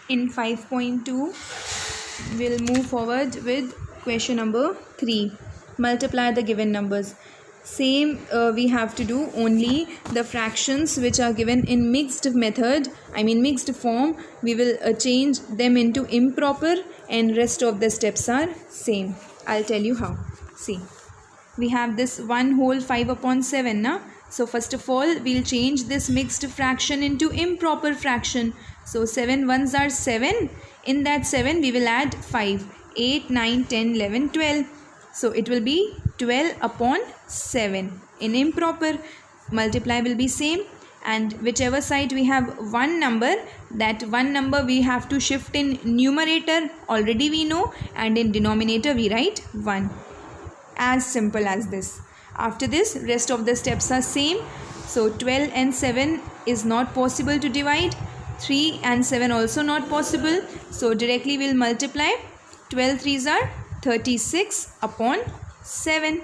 In 5.2, we'll move forward with question number 3. Multiply the given numbers. Same we have to do, only the fractions which are given in mixed method, mixed form, we will change them into improper, and rest of the steps are same. I'll tell you how. See, we have this 1 whole 5 upon 7 na? So first of all, we'll change this mixed fraction into improper fraction. So 7 ones are 7. In that 7 we will add 5. 8, 9, 10, 11, 12. So it will be 12 upon 7. In improper, multiply will be same, and whichever side we have one number, that one number we have to shift in numerator, already we know, and in denominator we write 1. As simple as this. After this, rest of the steps are same. So 12 and 7 is not possible to divide. 3 and 7 also not possible. So directly we'll multiply. 12 threes are 36 upon 7.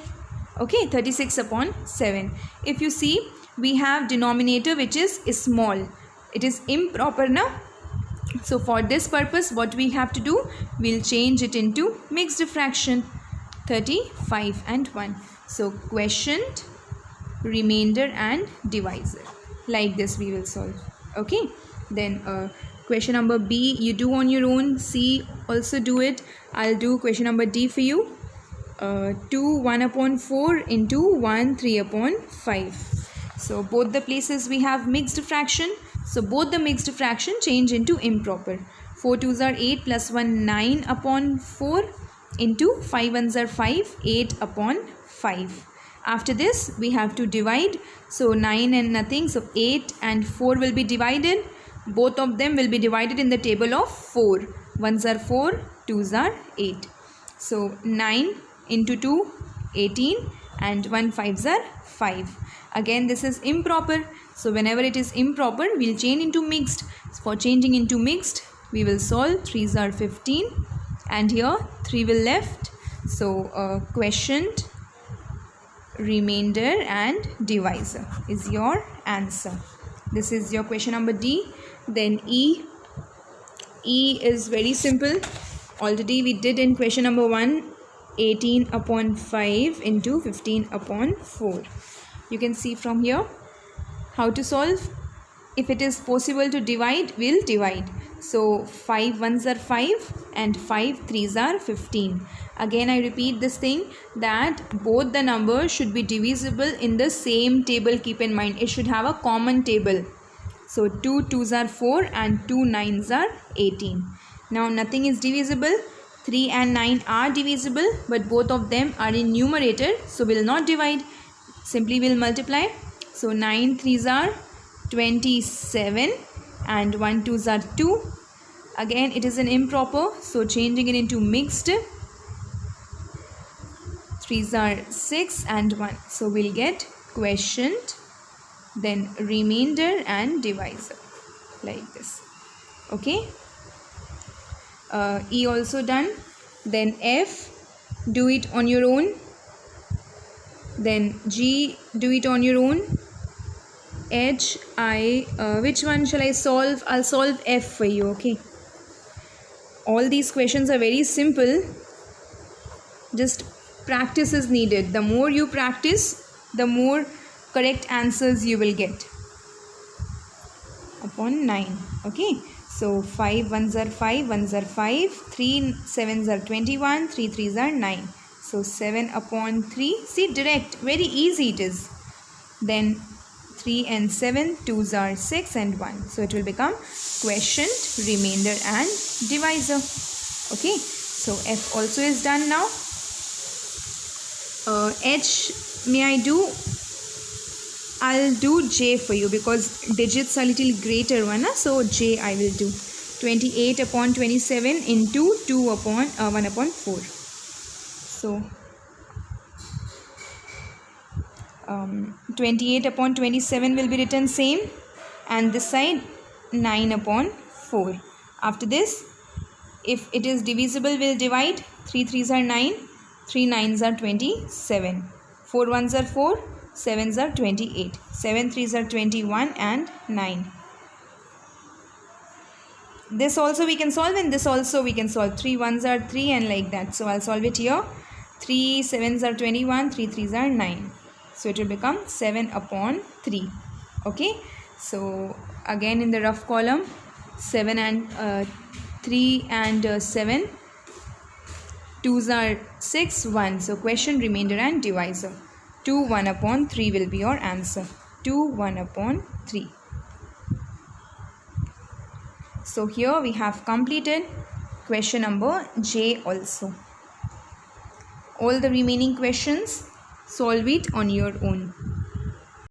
Okay, 36 upon 7. If you see, we have denominator which is small. It is improper now. So for this purpose, what we have to do, we'll change it into mixed fraction. 35 and 1. So quotient, remainder and divisor. Like this we will solve. Okay. Then question number B you do on your own. C also do it. I'll do question number D for you. 2 1 upon 4 into 1 3 upon 5. So both the places we have mixed fraction. So both the mixed fraction change into improper. 4 2s are 8 plus 1 9 upon 4 into 5 1s are 5 8 upon 5. After this we have to divide. So 9 and nothing. So 8 and 4 will be divided. Both of them will be divided in the table of 4. 1s are 4, 2s are 8. So 9 into 2, 18, and 1 5s are 5. Again this is improper. So whenever it is improper, we'll change into mixed. For changing into mixed, we will solve. 3s are 15, and here 3 will left. So quotient, remainder and divisor is your answer. This is your question number D. Then E is very simple. Already we did in question number 1, 18 upon 5 into 15 upon 4. You can see from here how to solve. If it is possible to divide, we'll divide. So 5 1s are 5 and 5 3s are 15. Again I repeat this thing, that both the numbers should be divisible in the same table. Keep in mind, it should have a common table. So 2 2s are 4 and 2 9s are 18. Now nothing is divisible. 3 and 9 are divisible, but both of them are in numerator, so we'll not divide. Simply we'll multiply. So 9 3s are 27 and 1 2s are 2. Again it is an improper, so changing it into mixed. 3s are 6 and 1. So we'll get quotient, then remainder and divisor, like this. Okay. E also done. Then F, do it on your own. Then G, do it on your own. H, I, which one shall I solve? I'll solve F for you. Okay. All these questions are very simple. Just practice is needed. The more you practice, the more correct answers you will get. Upon 9. Okay. So 5 1s are 5, 1s are 5, 3 7s are 21, 3 3s are 9. So 7 upon 3. See, direct, very easy it is. Then 3 and 7, 2s are 6 and 1. So it will become quotient, remainder and divisor. Okay. So F also is done now. H, may I do? I'll do J for you because digits are little greater one. So J I will do. 28 upon 27 into 2 upon 1 upon 4. So 28 upon 27 will be written same, and this side 9 upon 4. After this, if it is divisible, we'll divide. 3 3s are 9, 3 9s are 27, 4 1s are 4, 7s are 28, 7 3s are 21 and 9. this also we can solve and this also we can solve. 3 1s are 3 and like that. So I'll solve it here. 3 7s are 21, 3 3s are 9. So it will become 7 upon 3. Okay. So again in the rough column, 7 and 3 and 7. 2s are 6, 1. So question, remainder and divisor. 2 1 upon 3 will be your answer. 2 1 upon 3. So here we have completed question number J also. All the remaining questions, solve it on your own.